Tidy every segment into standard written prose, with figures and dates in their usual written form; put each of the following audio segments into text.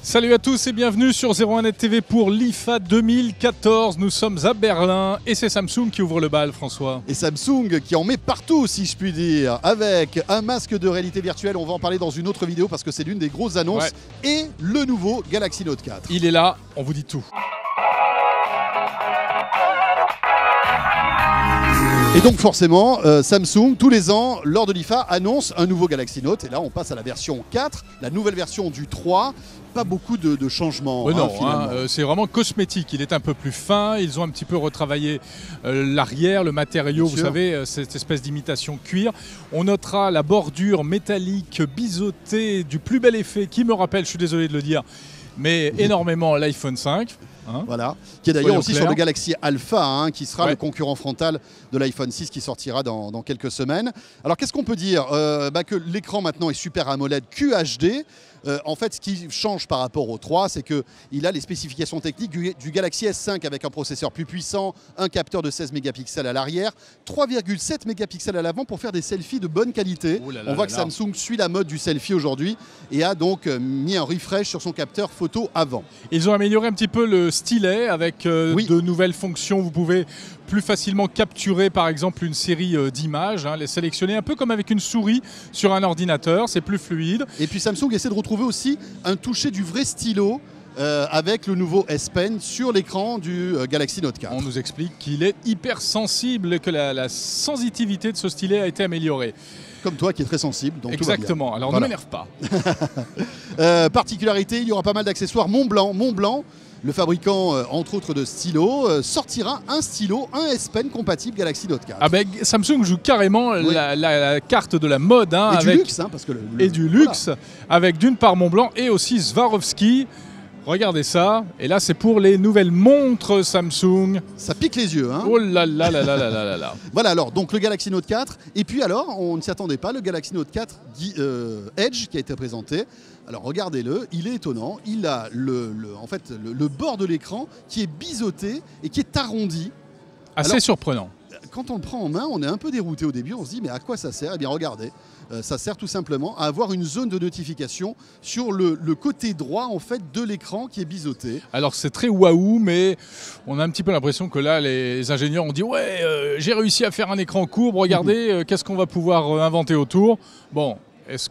Salut à tous et bienvenue sur 01net TV pour l'IFA 2014. Nous sommes à Berlin et c'est Samsung qui ouvre le bal, François. Et Samsung qui en met partout, si je puis dire, avec un masque de réalité virtuelle. On va en parler dans une autre vidéo parce que c'est l'une des grosses annonces. Ouais. Et le nouveau Galaxy Note 4. Il est là, on vous dit tout. Et donc forcément, Samsung, tous les ans, lors de l'IFA, annonce un nouveau Galaxy Note. Et là, on passe à la version 4, la nouvelle version du 3. Pas beaucoup de changements. Non, c'est vraiment cosmétique. Il est un peu plus fin. Ils ont un petit peu retravaillé l'arrière, le matériau, vous savez, cette espèce d'imitation cuir. On notera la bordure métallique biseautée du plus bel effet qui me rappelle, je suis désolé de le dire, mais énormément l'iPhone 5. Voilà, qui est d'ailleurs aussi sur le Galaxy Alpha, qui sera le concurrent frontal de l'iPhone 6 qui sortira dans quelques semaines. Alors qu'est-ce qu'on peut dire que l'écran maintenant est Super AMOLED QHD. En fait, ce qui change par rapport au 3, c'est qu'il a les spécifications techniques du Galaxy S5 avec un processeur plus puissant, un capteur de 16 mégapixels à l'arrière, 3,7 mégapixels à l'avant pour faire des selfies de bonne qualité. On voit que Samsung suit la mode du selfie aujourd'hui et a donc mis un refresh sur son capteur photo avant. Ils ont amélioré un petit peu le stylet avec de nouvelles fonctions. Vous pouvez plus facilement capturer par exemple une série d'images, les sélectionner un peu comme avec une souris sur un ordinateur, c'est plus fluide. Et puis Samsung essaie de retrouver aussi un toucher du vrai stylo avec le nouveau S Pen sur l'écran du Galaxy Note 4. On nous explique qu'il est hyper sensible et que la sensitivité de ce stylet a été améliorée. Comme toi qui est très sensible, donc exactement, tout va bien. Alors voilà. Ne m'énerve pas. Particularité, il y aura pas mal d'accessoires. Montblanc, le fabricant, entre autres, de stylos, sortira un stylo, un S Pen compatible Galaxy Note 4. Ah ben, Samsung joue carrément la carte de la mode. Et du luxe, parce que du luxe, avec d'une part Montblanc et aussi Swarovski. Regardez ça, et là c'est pour les nouvelles montres Samsung. Ça pique les yeux, hein. Oh là là là là là là là. Voilà, alors, donc le Galaxy Note 4, et puis alors, on ne s'y attendait pas, le Galaxy Note 4 Edge qui a été présenté. Alors regardez-le, il est étonnant, il a le bord de l'écran qui est biseauté et qui est arrondi. Assez surprenant. Quand on le prend en main, on est un peu dérouté au début, on se dit mais à quoi ça sert? Eh bien regardez, ça sert tout simplement à avoir une zone de notification sur le côté droit en fait de l'écran qui est biseauté. Alors c'est très waouh, mais on a un petit peu l'impression que là les ingénieurs ont dit j'ai réussi à faire un écran courbe, regardez qu'est-ce qu'on va pouvoir inventer autour. Bon, est-ce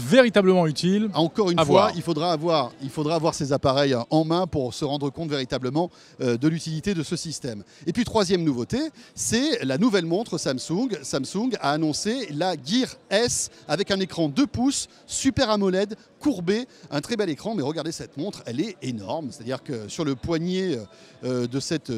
véritablement utile? Encore une fois, il faudra avoir ces appareils en main pour se rendre compte véritablement de l'utilité de ce système. Et puis troisième nouveauté, c'est la nouvelle montre Samsung. Samsung a annoncé la Gear S avec un écran 2 pouces, Super AMOLED, courbé, un très bel écran. Mais regardez cette montre, elle est énorme. C'est-à-dire que sur le poignet de cette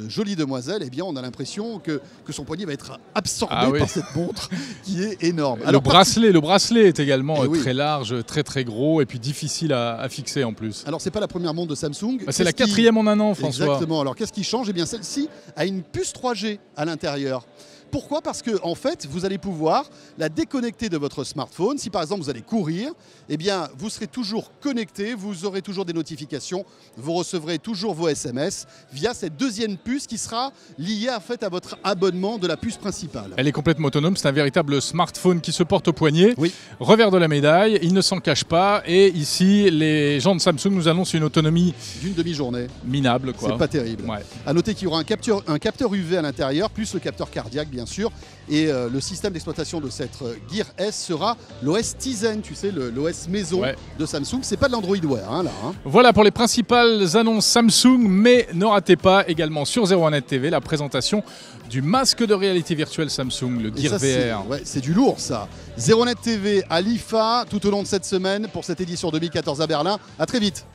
jolie demoiselle, eh bien, on a l'impression que son poignet va être absorbé par cette montre qui est énorme. Alors, le bracelet est également très large, très gros et puis difficile à fixer en plus. Alors c'est pas la première montre de Samsung. C'est la quatrième en un an, François. Exactement. Alors qu'est-ce qui change? Eh bien celle-ci a une puce 3G à l'intérieur. Pourquoi? Parce que en fait, vous allez pouvoir la déconnecter de votre smartphone. Si par exemple vous allez courir, eh bien vous serez toujours connecté, vous aurez toujours des notifications, vous recevrez toujours vos SMS via cette deuxième puce qui sera liée en fait à votre abonnement de la puce principale. Elle est complètement autonome, c'est un véritable smartphone qui se porte au poignet. Oui. Revers de la médaille, il ne s'en cache pas. Et ici, les gens de Samsung nous annoncent une autonomie d'une demi-journée. Minable, quoi. C'est pas terrible. Ouais. À noter qu'il y aura un capteur UV à l'intérieur, plus le capteur cardiaque bien sûr. Et le système d'exploitation de cette Gear S sera l'OS Tizen, tu sais, l'OS maison de Samsung. C'est pas de l'Android Wear, là. Voilà pour les principales annonces Samsung, mais ne ratez pas également sur 01net TV la présentation du masque de réalité virtuelle Samsung, le Gear VR. C'est du lourd, ça. 01net TV à l'IFA tout au long de cette semaine pour cette édition 2014 à Berlin. À très vite.